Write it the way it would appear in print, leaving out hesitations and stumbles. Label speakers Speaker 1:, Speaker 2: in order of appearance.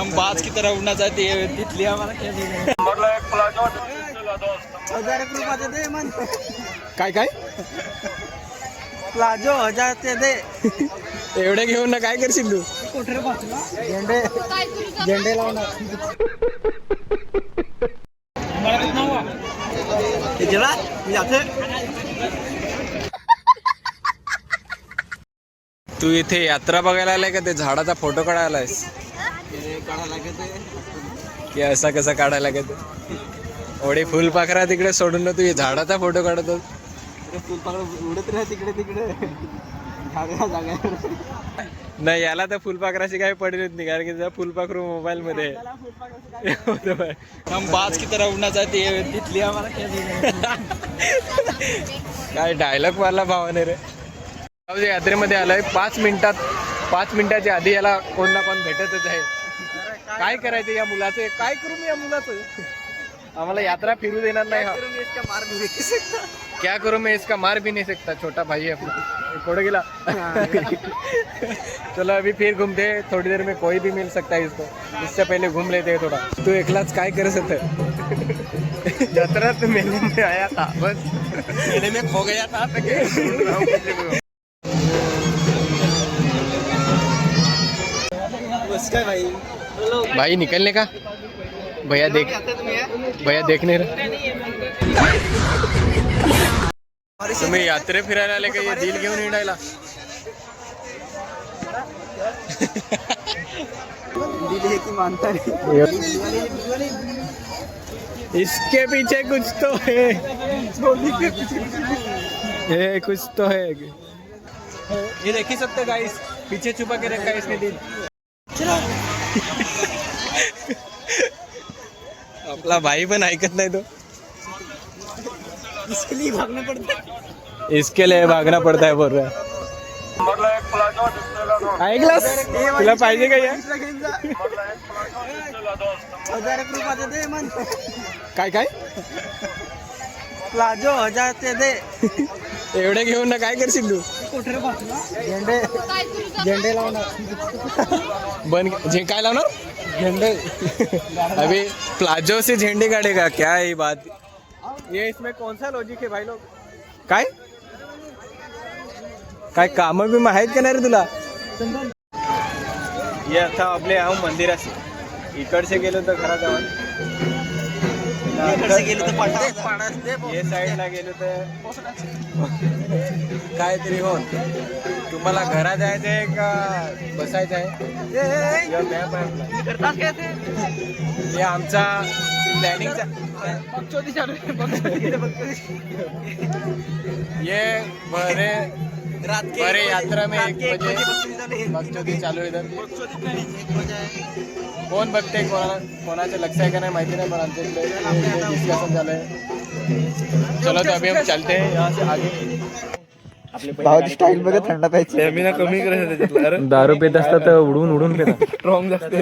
Speaker 1: हम बाज की तरह उड़ना चाहते हैं, तितली हमारा क्या बिगड़े।
Speaker 2: 1000 रुपये दे मन
Speaker 1: काय काय
Speaker 2: प्लाझो 1000 ते दे.
Speaker 1: एवढे घेऊन ना काय करशील तू?
Speaker 2: कुठे बसला झेंडे झेंडे लावणार गेला मी जाते.
Speaker 1: तू इथे यात्रा बघायला आलाय का ते झाडाचा फोटो काढायला आलायस?
Speaker 2: काढा लागत आहे
Speaker 1: की असा कसा काढायला लागत? एवढे फुलपाखरा तिकडे सोडून ना तू हे झाडाचा फोटो काढतो.
Speaker 2: फुलपाखरं उडत राहा तिकडे तिकडे जागा जागा.
Speaker 1: नाही याला तर फुलपाखराची काही पडलीच नाही, कारण की त्याचा फुलपाखरू मोबाईल मध्ये आहे. हम बाज की तरह उड़ना चाहते हैं, तितली हमारा क्या बिगड़े. काय डायलॉग मारला भावाने रे. यात्रेमध्ये आलाय 5 मिनिटाच्या आधी याला कोण ना कोण भेटतच आहे. काय करायचं या मुलाचं, काय करू मी या मुलाचं? आम्हाला यात्रा फिरू देणार नाही हा.
Speaker 2: इसका मार भी नहीं सकता.
Speaker 1: क्या करूं मैं इसका मार भी नहीं सकता. छोटा भाई है अपना. कोड़े गिला. चलो अभी फिर घूमते, थोड़ी देर में कोई भी मिल सकता है इसको. इससे पहले घूम लेते हैं थोड़ा. तू एकलाच काय कर सकते?
Speaker 2: यात्रा तो मेले में आया था, बस मेले में खो गया था. उसका भाई
Speaker 1: भाई निकलने का. भैया देखने तुम्ही यात्रे फिरायला आले का? दिल घेऊन हिंडायला.
Speaker 2: दिल है की मानता नहीं.
Speaker 1: इसके पीछे कुछ तो है. ये कुछ तो है. ये देख ही सकते गाइस, पीछे छुपा के रखा है इसने दिल. आपला भाई पण ऐकत नाही तो.
Speaker 2: इसके लिए भागना पड़ता है.
Speaker 1: इसके लिए भागना पड़ता है बोल रहा है. ऐकलास? तुला पाहिजे का या?
Speaker 2: 1000 रुपये दे मन.
Speaker 1: काय काय
Speaker 2: प्लाझो 1000 ते दे.
Speaker 1: एवढे घेऊन ना काय करशील तू?
Speaker 2: कुठे बसला झेंडे झेंडे लावणार.
Speaker 1: बन काय लावणार?
Speaker 2: झेंडे.
Speaker 1: अभी प्लाजो से झंडे गाड़ेगा क्या है ये बात? ये इसमें कौन सा लॉजिक है भाई लोग? काय काय काम बी आहेत का नाही रे तुला? ये आता आपले आहो मंदिराशी. इकडचे गेलो तर घरात जाऊन,
Speaker 2: इकडचे गेलो तर पाडाच दे.
Speaker 1: ये साईडला गेलो तर काहीतरी हो. तुम्हाला घरात जायचं आहे का बसायचं आहे? या मॅप आहे.
Speaker 2: करतास काय ते?
Speaker 1: हे आमचा प्लॅनिंगचा.
Speaker 2: बकचोदी चालू आहे. बकचोदी.
Speaker 1: ये बरे
Speaker 2: रात के
Speaker 1: बरे यात्रा में 1
Speaker 2: बजे
Speaker 1: बजे बकचोदी चालू आहे. इधर
Speaker 2: 1 बजे आहे.
Speaker 1: कोण बघते कोणाचं लक्ष आहे का नाही माहिती नाही, पण आमच्या इकडे डिस्कशन झालंय. चलो तो अभी हम चलते हैं यहाँ से आगे.
Speaker 2: भावाची स्टाईल बघा, थंड प्यायची.
Speaker 1: मी ना कमी करायचं. दारू पेत असतात तर उडून पेतात. स्ट्रॉंग जास्त.